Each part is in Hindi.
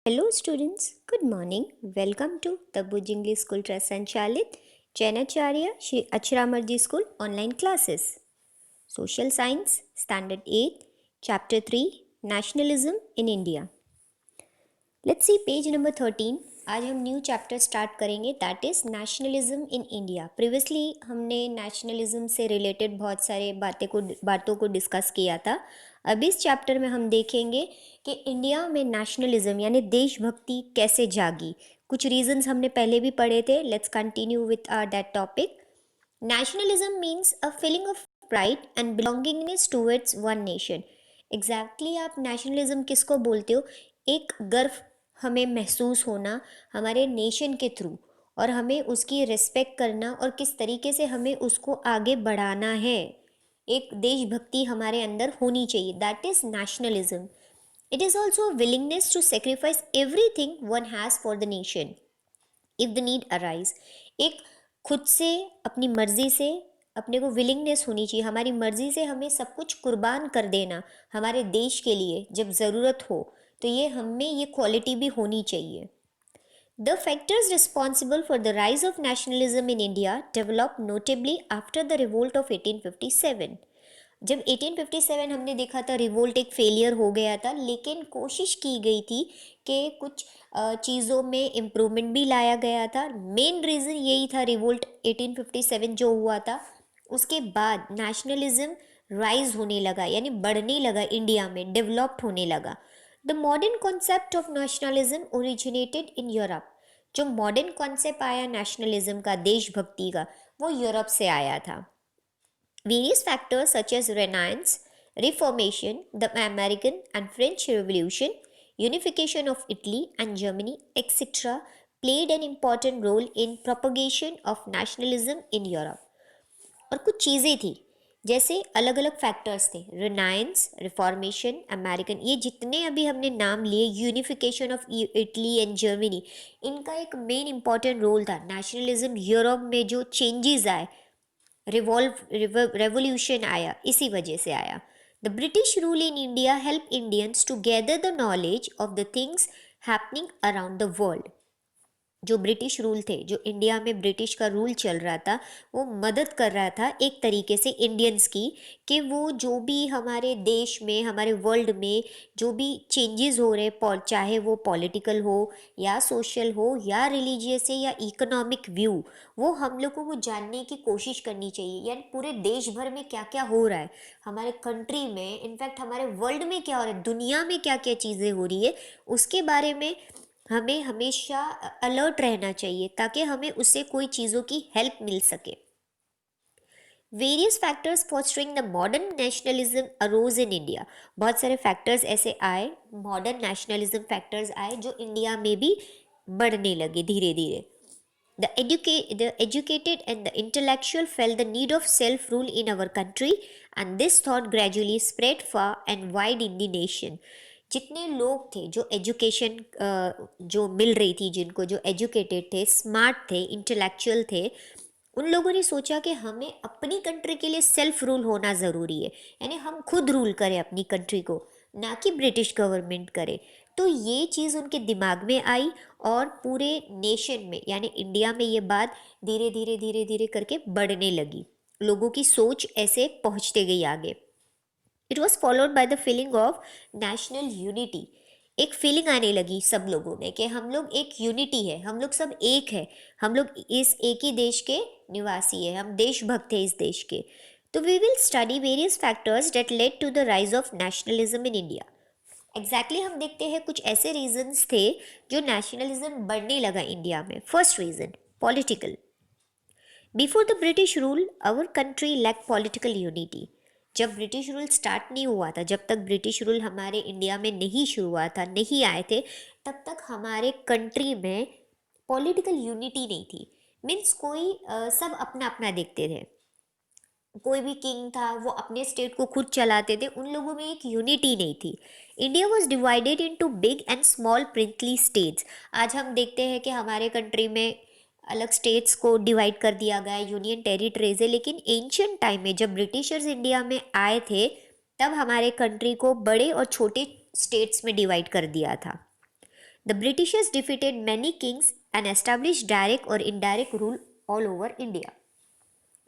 Hello students, good morning. Welcome to the Bhuj English School Trust Sanchalit Jainacharya Shri Achramarji School online classes. Social Science, Standard 8, Chapter 3, Nationalism in India. Let's see page number 13. आज हम न्यू चैप्टर स्टार्ट करेंगे that is nationalism in India. Previously हमने नेशनलिज्म से रिलेटेड बहुत सारे बातों को डिस्कस किया था. अब इस चैप्टर में हम देखेंगे कि इंडिया में नेशनलिज्म यानी देशभक्ति कैसे जागी. कुछ रीजंस हमने पहले भी पढ़े थे. Let's continue with that topic. Nationalism means a feeling of pride and belongingness towards one nation. Exactly आप नेशनलिज्म किसको बोलते हो? एक गर्व हमें महसूस होना हमारे नेशन के थ्रू, और हमें उसकी रिस्पेक्ट करना और किस तरीके से हमें उसको आगे बढ़ाना है. एक देशभक्ति हमारे अंदर होनी चाहिए. That is nationalism. It is also willingness to sacrifice everything one has for the nation if the need arise. एक खुद से अपनी मर्जी से अपने को विलिंगनेस होनी चाहिए. हमारी मर्जी से हमें सब कुछ कुर्बान कर देना हमारे देश के लिए जब ज़रूरत हो, तो ये हमें ये क्वालिटी भी होनी चाहिए. The factors responsible for the rise of nationalism in India developed notably after the revolt of 1857. जब 1857 हमने देखा था रिवोल्ट एक फेलियर हो गया था, लेकिन कोशिश की गई थी कि कुछ चीज़ों में इम्प्रूवमेंट भी लाया गया था. मेन रीज़न यही था रिवोल्ट 1857 जो हुआ था. उसके बाद नेशनलिज्म राइज होने लगा यानी बढ़ने लगा, इंडिया में डेवलप्ड होने लगा. The modern concept of nationalism originated in Europe. जो मॉडर्न कॉन्सेप्ट आया नेशनलिज्म का, देशभक्ति का, वो यूरोप से आया था. Various factors such as Renaissance, Reformation, the American and French Revolution, unification of Italy and Germany, etc., played an important role in propagation of nationalism in Europe. और कुछ चीज़ें थी, जैसे अलग अलग फैक्टर्स थे. रिनाइंस, रिफॉर्मेशन, अमेरिकन, ये जितने अभी हमने नाम लिए, unification of Italy and Germany, इनका एक मेन इंपॉर्टेंट रोल था. नेशनलिज्म यूरोप में जो चेंजेस आए, रेवोल्यूशन आया, इसी वजह से आया. The British rule in India help Indians to gather the knowledge of the things happening around the world. जो ब्रिटिश रूल थे, जो इंडिया में ब्रिटिश का रूल चल रहा था, वो मदद कर रहा था एक तरीके से इंडियंस की, कि वो जो भी हमारे देश में, हमारे वर्ल्ड में जो भी चेंजेस हो रहे, चाहे वो पॉलिटिकल हो या सोशल हो या रिलीजियस है या इकोनॉमिक व्यू, वो हम लोगों को जानने की कोशिश करनी चाहिए. यानी पूरे देश भर में क्या क्या हो रहा है, हमारे कंट्री में, इनफैक्ट हमारे वर्ल्ड में क्या हो रहा है, दुनिया में क्या क्या चीज़ें हो रही है, उसके बारे में हमें हमेशा अलर्ट रहना चाहिए, ताकि हमें उससे कोई चीज़ों की हेल्प मिल सके. Various factors fostering the modern nationalism arose in India. बहुत सारे फैक्टर्स ऐसे आए, मॉडर्न नेशनलिज्म फैक्टर्स आए, जो इंडिया में भी बढ़ने लगे धीरे धीरे. The educated and the intellectual felt the need of self-rule in our country, and this thought gradually spread far and wide in the nation. जितने लोग थे जो एजुकेशन जो मिल रही थी, जिनको, जो एजुकेटेड थे, स्मार्ट थे, इंटेलेक्चुअल थे, उन लोगों ने सोचा कि हमें अपनी कंट्री के लिए सेल्फ रूल होना ज़रूरी है. यानी हम खुद रूल करें अपनी कंट्री को, ना कि ब्रिटिश गवर्नमेंट करे. तो ये चीज़ उनके दिमाग में आई, और पूरे नेशन में यानी इंडिया में ये बात धीरे धीरे धीरे धीरे करके बढ़ने लगी. लोगों की सोच ऐसे पहुंचते गई आगे. It was followed by the feeling of national unity. एक फीलिंग आने लगी सब लोगों में कि हम लोग एक यूनिटी है, हम लोग सब एक है, हम लोग इस एक ही देश के निवासी है, हम देशभक्त हैं इस देश के. तो we will study various factors that led to the rise of nationalism in India. Exactly हम देखते हैं कुछ ऐसे रीजंस थे जो नेशनलिज्म बढ़ने लगा इंडिया में. First reason, political. Before the British rule our country lack political unity. जब ब्रिटिश रूल स्टार्ट नहीं हुआ था, जब तक ब्रिटिश रूल हमारे इंडिया में नहीं शुरू हुआ था, नहीं आए थे, तब तक हमारे कंट्री में पॉलिटिकल यूनिटी नहीं थी. मीन्स कोई सब अपना अपना देखते थे. कोई भी किंग था, वो अपने स्टेट को खुद चलाते थे, उन लोगों में एक यूनिटी नहीं थी. India was divided into big and small princely states. आज हम देखते हैं कि हमारे कंट्री में अलग स्टेट्स को डिवाइड कर दिया गया, यूनियन टेरिटरीज है. लेकिन एंशियंट टाइम में जब ब्रिटिशर्स इंडिया में आए थे, तब हमारे कंट्री को बड़े और छोटे स्टेट्स में डिवाइड कर दिया था. The Britishers defeated many kings and establish direct और indirect rule all over India.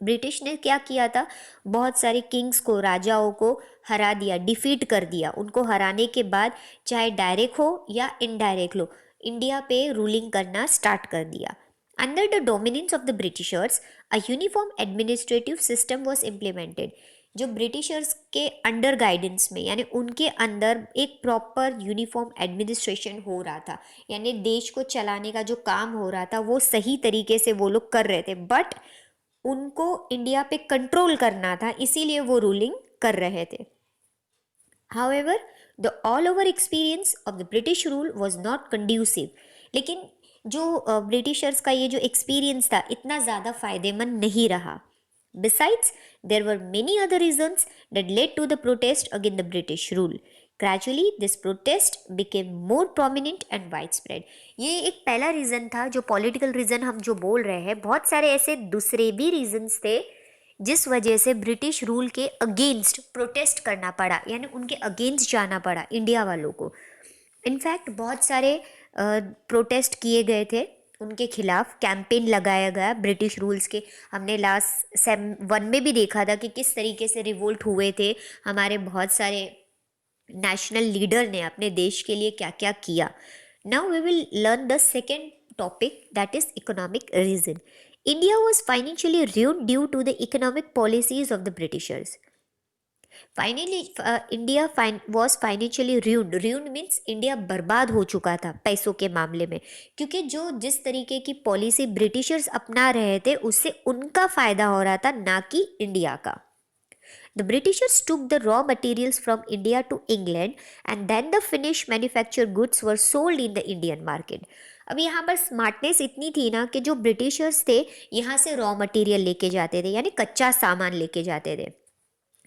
British ने क्या किया था, बहुत सारे किंग्स को, राजाओं को हरा दिया, डिफीट कर दिया। उनको हराने के बाद चाहे डायरेक्ट हो या इनडायरेक्ट लो, इंडिया पे रूलिंग करना स्टार्ट कर दिया। Under the dominance of the Britishers a uniform administrative system was implemented. जो ब्रिटिशर्स के अंडर गाइडेंस में, यानी उनके अंदर एक प्रॉपर यूनिफॉर्म एडमिनिस्ट्रेशन हो रहा था, यानी देश को चलाने का जो काम हो रहा था वो सही तरीके से वो लोग कर रहे थे, बट उनको इंडिया पे कंट्रोल करना था, इसीलिए वो रूलिंग कर रहे थे। However, the all over experience of the British rule was not conducive। लेकिन जो ब्रिटिशर्स का ये जो एक्सपीरियंस था इतना ज़्यादा फायदेमंद नहीं रहा। Besides, there were many other reasons that led to the protest against the British rule। Gradually, this protest became more prominent and widespread। ये एक पहला रीज़न था, जो पॉलिटिकल रीज़न हम जो बोल रहे हैं, बहुत सारे ऐसे दूसरे भी रीजंस थे जिस वजह से ब्रिटिश रूल के अगेंस्ट प्रोटेस्ट करना पड़ा, यानी उनके अगेंस्ट जाना पड़ा इंडिया वालों को। इनफैक्ट बहुत सारे प्रोटेस्ट किए गए थे उनके खिलाफ, कैंपेन लगाया गया ब्रिटिश रूल्स के। हमने लास्ट सेम 1 में भी देखा था कि किस तरीके से रिवोल्ट हुए थे हमारे बहुत सारे नेशनल लीडर ने अपने देश के लिए क्या क्या किया। Now we will learn the second topic, that is economic reason. India was financially ruined due to the economic policies of the Britishers। Finally, India was financially ruined। Ruined means India बर्बाद हो चुका था पैसों के मामले में, क्योंकि जो जिस तरीके की पॉलिसी ब्रिटिशर्स अपना रहे थे उससे उनका फायदा हो रहा था, ना कि इंडिया का। The Britishers took the raw materials from India to England and then the finished manufactured goods were sold in the Indian market। अब यहाँ पर स्मार्टनेस इतनी थी ना कि जो ब्रिटिशर्स थे यहाँ से रॉ मटेरियल लेके जाते थे, यानी कच्चा सामान लेके जाते थे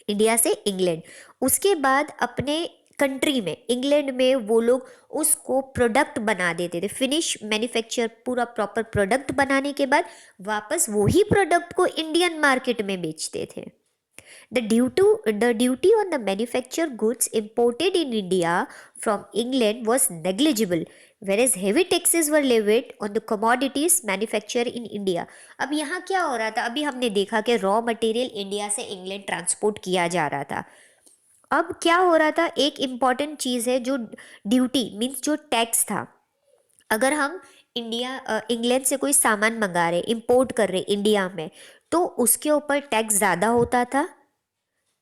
इंडिया से इंग्लैंड। उसके बाद अपने कंट्री में, इंग्लैंड में वो लोग उसको प्रोडक्ट बना देते थे, फिनिश मैन्युफैक्चर, पूरा प्रॉपर प्रोडक्ट बनाने के बाद वापस वही प्रोडक्ट को इंडियन मार्केट में बेचते थे। The duty on the manufactured goods imported in India from England was negligible, whereas heavy taxes were levied on the commodities manufactured in India। अब यहाँ क्या हो रहा था, अभी हमने देखा कि रॉ मटेरियल इंडिया से इंग्लैंड ट्रांसपोर्ट किया जा रहा था। अब क्या हो रहा था, एक इम्पॉर्टेंट चीज़ है जो ड्यूटी मीन्स जो टैक्स था। अगर हम इंग्लैंड से कोई सामान मंगा रहे, इंपोर्ट कर रहे इंडिया में, तो उसके ऊपर टैक्स ज़्यादा होता था।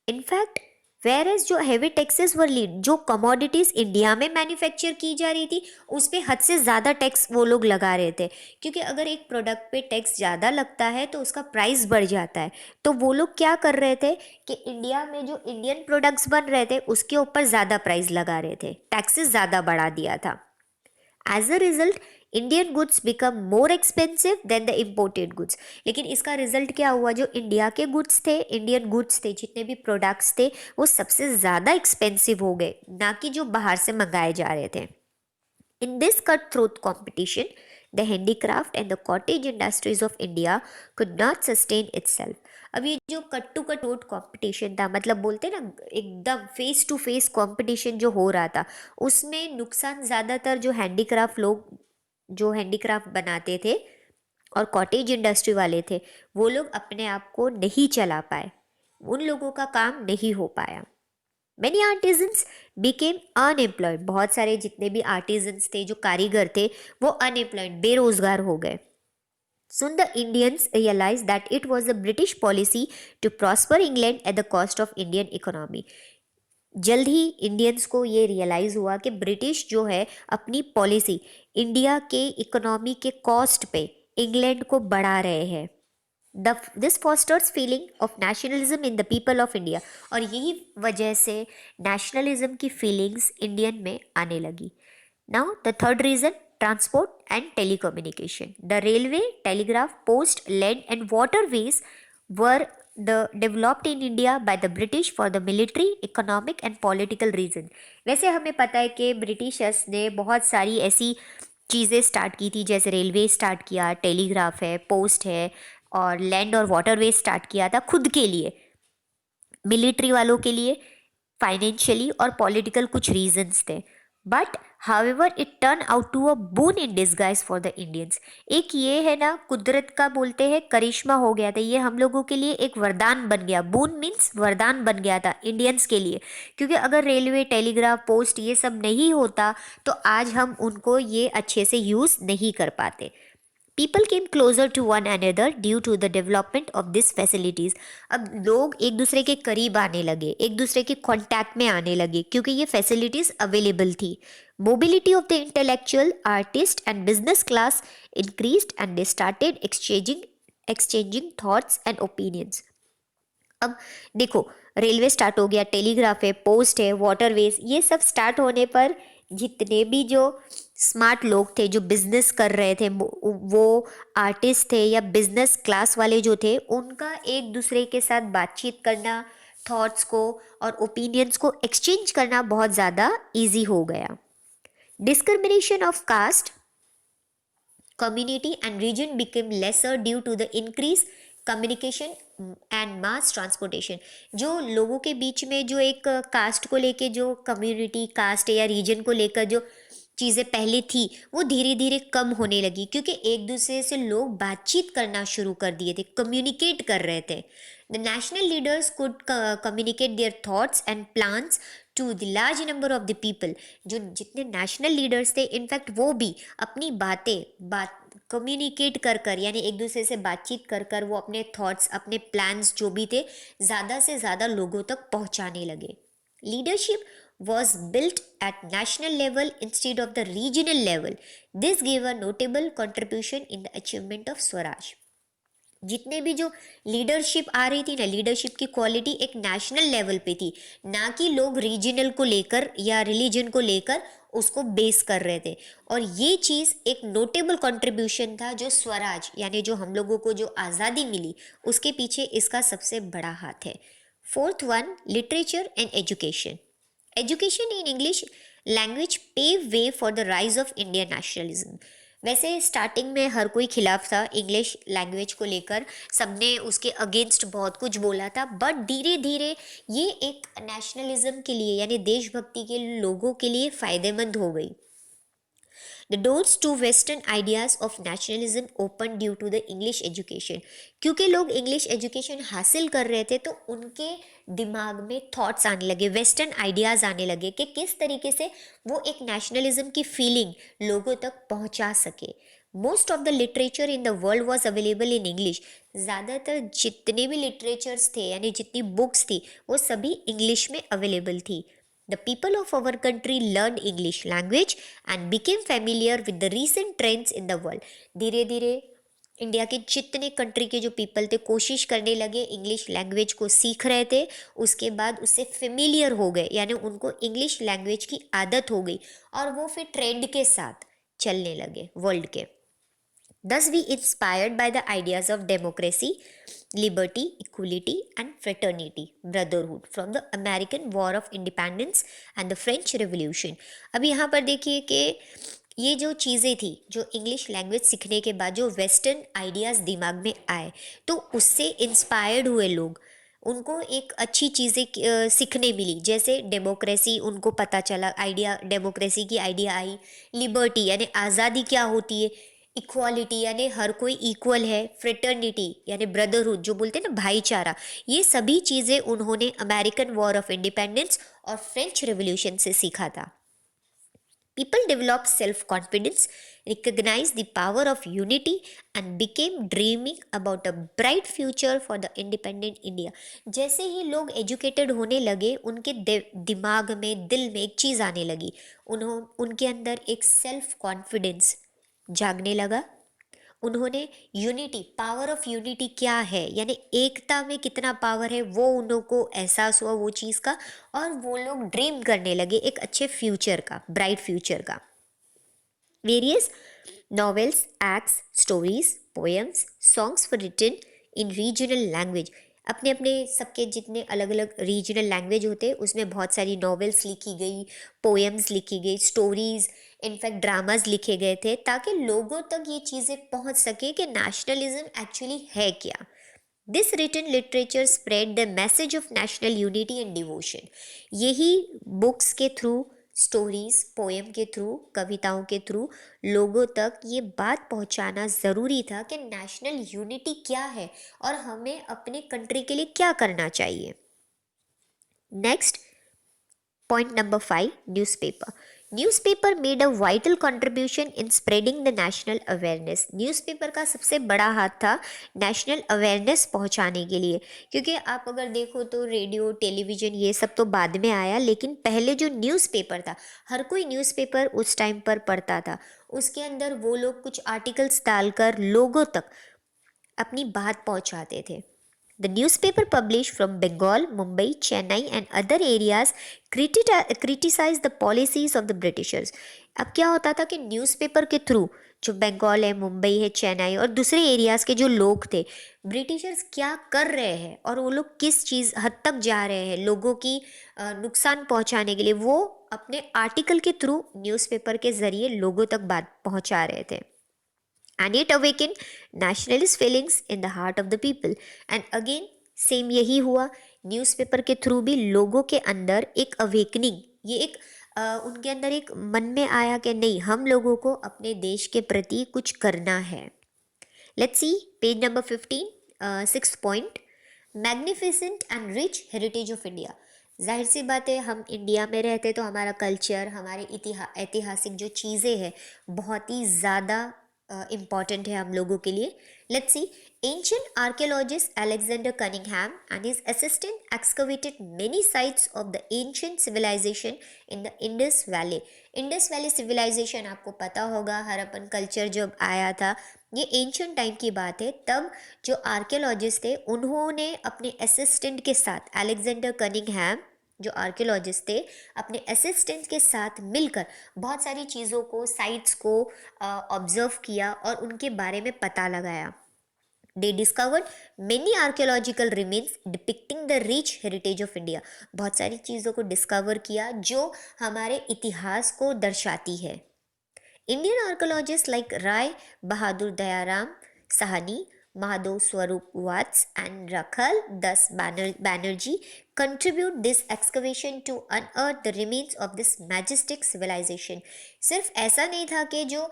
इनफैक्ट वेरेज जो हैवी टैक्सेस वर लीड, जो कमोडिटीज़ इंडिया में मैन्युफैक्चर की जा रही थी उस पर हद से ज़्यादा टैक्स वो लोग लगा रहे थे, क्योंकि अगर एक प्रोडक्ट पे टैक्स ज़्यादा लगता है तो उसका प्राइस बढ़ जाता है। तो वो लोग क्या कर रहे थे कि इंडिया में जो इंडियन प्रोडक्ट्स बन रहे थे उसके ऊपर ज़्यादा प्राइस लगा रहे थे, टैक्सेस ज़्यादा बढ़ा दिया था। As a result Indian goods become more expensive than the imported goods. लेकिन इसका रिजल्ट क्या हुआ, जो इंडिया के गुड्स थे, इंडियन गुड्स थे, जितने भी प्रोडक्ट्स थे वो सबसे ज़्यादा एक्सपेंसिव हो गए, ना कि जो बाहर से मंगाए जा रहे थे। In this cut throat competition the handicraft and the cottage industries of India could not sustain itself. अब ये जो कट टू कट कॉम्पिटिशन था, मतलब बोलते ना एकदम फेस टू फेस कॉम्पिटिशन जो हो रहा था, उसमें नुकसान ज़्यादातर जो हैंडीक्राफ्ट लोग जो हैंडीक्राफ्ट बनाते थे और कॉटेज इंडस्ट्री वाले थे वो लोग अपने आप को नहीं चला पाए, उन लोगों का काम नहीं हो पाया। Many artisans became unemployed. बहुत सारे जितने भी आर्टिजन्स थे, जो कारीगर थे, वो अनएम्प्लॉयड, बेरोजगार हो गए। Soon the Indians realized that it was the British policy to prosper England at the cost of Indian economy। जल्द ही इंडियंस को ये रियलाइज़ हुआ कि ब्रिटिश जो है अपनी पॉलिसी इंडिया के इकोनॉमी के कॉस्ट पे इंग्लैंड को बढ़ा रहे हैं। This fosters feeling of nationalism in the people of India. और यही वजह से नेशनलिज्म की फीलिंग्स इंडियन में आने लगी। Now the third reason, transport and telecommunication. The railway, telegraph, post, land and waterways were developed in India by the British for the military, economic and political reason। वैसे हमें पता है कि ब्रिटिशर्स ने बहुत सारी ऐसी चीज़ें स्टार्ट की थी, जैसे रेलवे स्टार्ट किया, टेलीग्राफ है, पोस्ट है, और लैंड और वाटरवे स्टार्ट किया था खुद के लिए, मिलिट्री वालों के लिए, फाइनेंशियली और पॉलिटिकल कुछ रीजंस थे। But however it turn out to a boon in disguise for the Indians. एक ये है ना, कुदरत का बोलते हैं करिश्मा हो गया था, ये हम लोगों के लिए एक वरदान बन गया। बून मीन्स वरदान बन गया था इंडियंस के लिए, क्योंकि अगर रेलवे, टेलीग्राफ, पोस्ट ये सब नहीं होता तो आज हम उनको ये अच्छे से यूज़ नहीं कर पाते। People came closer to one another due to the development of this facilities. अब लोग एक दूसरे के करीब आने लगे, एक दूसरे के कांटेक्ट में आने लगे, क्योंकि ये फैसिलिटीज़ अवेलेबल थी। Mobility of the intellectual, artist and business class increased and they started exchanging thoughts and opinions. अब देखो, रेलवे स्टार्ट हो गया, टेलीग्राफ है, पोस्ट है, वाटरवेज, ये सब स्टार्ट होने पर जितने भी जो स्मार्ट लोग थे जो बिजनेस कर रहे थे, वो आर्टिस्ट थे या बिजनेस क्लास वाले जो थे, उनका एक दूसरे के साथ बातचीत करना, थॉट्स को और ओपिनियंस को एक्सचेंज करना बहुत ज़्यादा इजी हो गया। Discrimination of caste, community and region became lesser due to the increased communication and mass transportation। जो लोगों के बीच में जो एक कास्ट को लेके, जो कम्युनिटी, कास्ट या रीजन को लेकर जो चीज़ें पहले थी, वो धीरे धीरे कम होने लगी, क्योंकि एक दूसरे से लोग बातचीत करना शुरू कर दिए थे, कम्युनिकेट कर रहे थे। The national leaders could communicate their thoughts and plans to the large number of the people. जो जितने नेशनल लीडर्स थे, इनफैक्ट वो भी अपनी बात कम्युनिकेट कर कर, यानी एक दूसरे से बातचीत कर कर वो अपने थॉट्स, अपने प्लान्स जो भी थे, ज़्यादा से ज़्यादा लोगों तक पहुंचाने लगे। Leadership was built at national level instead of the regional level. This gave a notable contribution in the achievement of Swaraj। जितने भी जो लीडरशिप आ रही थी ना, लीडरशिप की क्वालिटी एक नेशनल लेवल पे थी, ना कि लोग रीजनल को लेकर या रिलीजन को लेकर उसको बेस कर रहे थे। और ये चीज़ एक नोटेबल कंट्रीब्यूशन था जो स्वराज, यानी जो हम लोगों को जो आज़ादी मिली, उसके पीछे इसका सबसे बड़ा हाथ है। Fourth one, literature and education. Education in English language pave way for the rise of Indian nationalism. वैसे स्टार्टिंग में हर कोई खिलाफ था इंग्लिश लैंग्वेज को लेकर, सबने उसके अगेंस्ट बहुत कुछ बोला था, बट धीरे धीरे ये एक नेशनलिज्म के लिए, यानी देशभक्ति के लोगों के लिए फ़ायदेमंद हो गई। The doors to Western ideas of nationalism opened due to the English education। क्योंकि लोग इंग्लिश एजुकेशन हासिल कर रहे थे, तो उनके दिमाग में थॉट्स आने लगे, वेस्टर्न आइडियाज़ आने लगे कि किस तरीके से वो एक नेशनलिज्म की फीलिंग लोगों तक पहुंचा सके। Most of the literature in the world was available in English. ज़्यादातर जितने भी लिटरेचर्स थे, यानी जितनी बुक्स थी, वो सभी इंग्लिश में अवेलेबल थी। The people of our country learned English language and became familiar with the recent trends in the world। धीरे धीरे इंडिया के जितने कंट्री के जो पीपल थे, कोशिश करने लगे, इंग्लिश लैंग्वेज को सीख रहे थे, उसके बाद उससे फेमिलियर हो गए, यानी उनको इंग्लिश लैंग्वेज की आदत हो गई, और वो फिर ट्रेंड के साथ चलने लगे वर्ल्ड के। Thus we inspired by the ideas of democracy, liberty, equality and fraternity, brotherhood from the American War of Independence and the French Revolution। अब यहाँ पर देखिए कि ये जो चीज़ें थी, जो इंग्लिश लैंग्वेज सीखने के बाद जो वेस्टर्न आइडियाज़ दिमाग में आए, तो उससे इंस्पायर्ड हुए लोग, उनको एक अच्छी चीज़ें सीखने मिली। जैसे डेमोक्रेसी उनको पता चला, आइडिया डेमोक्रेसी की आइडिया आई। लिबर्टी यानी आज़ादी क्या होती है, इक्वालिटी यानी हर कोई इक्वल है, फ्रेटर्निटी यानी ब्रदरहुड जो बोलते हैं ना, भाईचारा, ये सभी चीज़ें उन्होंने अमेरिकन वॉर ऑफ इंडिपेंडेंस और फ्रेंच रेवोल्यूशन से सीखा था। People developed self-confidence, recognized the power of unity and became dreaming about a bright future for the independent India। जैसे ही लोग एजुकेटेड होने लगे, उनके दिमाग में, दिल में एक चीज़ आने लगी, उनके अंदर एक सेल्फ कॉन्फिडेंस जागने लगा। उन्होंने यूनिटी, पावर ऑफ यूनिटी क्या है, यानी एकता में कितना पावर है, वो उनको एहसास हुआ वो चीज़ का, और वो लोग ड्रीम करने लगे एक अच्छे फ्यूचर का, ब्राइट फ्यूचर का। Various novels, acts, stories, poems, songs were written in regional language. अपने अपने सबके जितने अलग अलग रीजनल लैंग्वेज होते हैं, उसमें बहुत सारी नॉवेल्स लिखी गई, पोएम्स लिखी गई, स्टोरीज, इनफैक्ट ड्रामाज लिखे गए थे, ताकि लोगों तक ये चीज़ें पहुंच सके कि नेशनलिज्म एक्चुअली है क्या। This written literature spread the message of national unity and devotion. यही बुक्स के थ्रू स्टोरीज, पोएम के थ्रू, कविताओं के थ्रू लोगों तक ये बात पहुंचाना ज़रूरी था कि नेशनल यूनिटी क्या है और हमें अपने कंट्री के लिए क्या करना चाहिए। Next, point number 5, newspaper. Newspaper made a vital contribution in spreading the national awareness. Newspaper का सबसे बड़ा हाथ था नेशनल अवेयरनेस पहुंचाने के लिए, क्योंकि आप अगर देखो तो रेडियो, टेलीविज़न ये सब तो बाद में आया, लेकिन पहले जो न्यूज़पेपर था, हर कोई न्यूज़पेपर उस टाइम पर पढ़ता था। उसके अंदर वो लोग कुछ आर्टिकल्स डालकर लोगों तक अपनी बात पहुंचाते थे। The newspaper published from Bengal, Mumbai, Chennai and other areas criticized the policies of the Britishers. अब क्या होता था कि न्यूज़पेपर के थ्रू जो बंगाल है, मुंबई है, चेन्नई और दूसरे एरियाज़ के जो लोग थे, ब्रिटिशर्स क्या कर रहे हैं और वो लोग किस चीज़ हद तक जा रहे हैं लोगों की नुकसान पहुंचाने के लिए, वो अपने आर्टिकल के थ्रू न्यूज़पेपर के ज़रिए लोगों तक बात पहुंचा रहे थे। And it awakened nationalist feelings in the heart of the people. And again same यही हुआ, न्यूज़पेपर के थ्रू भी लोगों के अंदर एक अवेकनिंग, ये एक उनके अंदर एक मन में आया कि नहीं, हम लोगों को अपने देश के प्रति कुछ करना है। Let's see page number 15, six point, magnificent and rich heritage of India. जाहिर सी बात है, हम इंडिया में रहते तो हमारा कल्चर, हमारे ऐतिहासिक जो चीज़ें हैं बहुत ही ज़्यादा इम्पॉर्टेंट है हम लोगों के लिए। Let's see, ancient archaeologist Alexander Cunningham and his assistant excavated many sites of the ancient civilisation in the Indus valley. Indus valley civilisation आपको पता होगा, हड़प्पन कल्चर जब आया था, ये एंशियंट टाइम की बात है। तब जो आर्कियोलॉजिस्ट थे उन्होंने अपने असिस्टेंट के साथ, अलेक्जेंडर कनिंघम जो आर्कियोलॉजिस्ट थे, अपने असिस्टेंट के साथ मिलकर बहुत सारी चीज़ों को, साइट्स को ऑब्जर्व किया और उनके बारे में पता लगाया। They discovered many archaeological remains depicting the rich heritage of India। बहुत सारी चीज़ों को डिस्कवर किया जो हमारे इतिहास को दर्शाती है। Indian archaeologists like Rai Bahadur Dayaram Sahani, Madhav Swarup Watts and Rakhal Das Banerjee contribute this excavation to unearth the remains of this majestic civilization। सिर्फ ऐसा नहीं था कि जो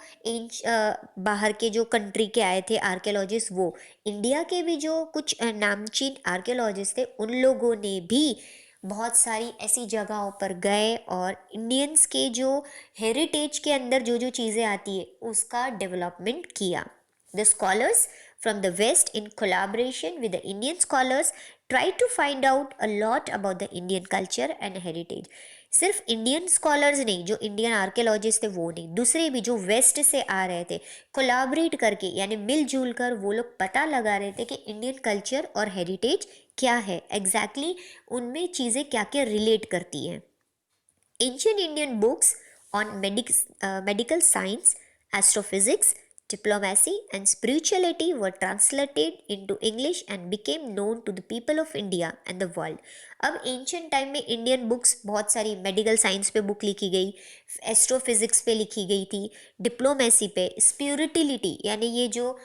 बाहर के जो कंट्री के आए थे आर्कियोलॉजिस्ट, वो इंडिया के भी जो कुछ नामचीन आर्कियोलॉजिस्ट थे, उन लोगों ने भी बहुत सारी ऐसी जगहों पर गए और इंडियंस के जो हेरिटेज के अंदर जो जो चीज़ें आती है उसका डेवलपमेंट किया। The scholars from the west in collaboration with the Indian scholars try to find out a lot about the Indian culture and heritage. सिर्फ इंडियन स्कॉलर्स नहीं, जो इंडियन आर्कियोलॉजिस्ट थे वो नहीं, दूसरे भी जो वेस्ट से आ रहे थे, कोलैबोरेट करके यानी मिलजुल कर वो लोग पता लगा रहे थे कि इंडियन कल्चर और हेरिटेज क्या है, एग्जैक्टली उनमें चीज़ें क्या क्या रिलेट करती हैं। Ancient Indian books on medical science, astrophysics, diplomacy and spirituality were translated into English and became known to the people of India and the world। अब एंशियंट टाइम में इंडियन बुक्स बहुत सारी, मेडिकल साइंस पे बुक लिखी गई, एस्ट्रोफिजिक्स पे लिखी गई थी, डिप्लोमेसी पे, स्पिरिटिलिटी यानी ये जो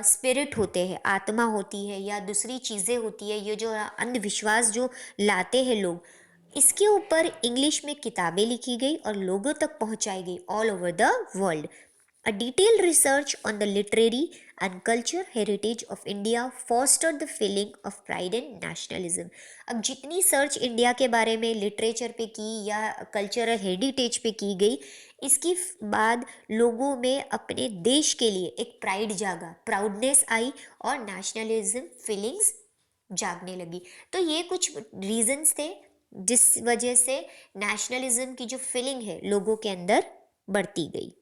स्पिरिट होते हैं, आत्मा होती है या दूसरी चीज़ें होती है, ये जो अंधविश्वास जो लाते हैं लोग, इसके ऊपर इंग्लिश में किताबें लिखी गई और लोगों तक पहुंचाई गई all over the world. A detailed research on the literary and cultural heritage of India fostered the feeling of pride and nationalism। अब जितनी सर्च इंडिया के बारे में लिटरेचर पे की या कल्चरल हेरिटेज पे की गई, इसकी बाद लोगों में अपने देश के लिए एक प्राइड जागा, प्राउडनेस आई और नेशनलिज्म फीलिंग्स जागने लगी। तो ये कुछ रीजंस थे जिस वजह से नेशनलिज्म की जो फीलिंग है लोगों के अंदर बढ़ती गई।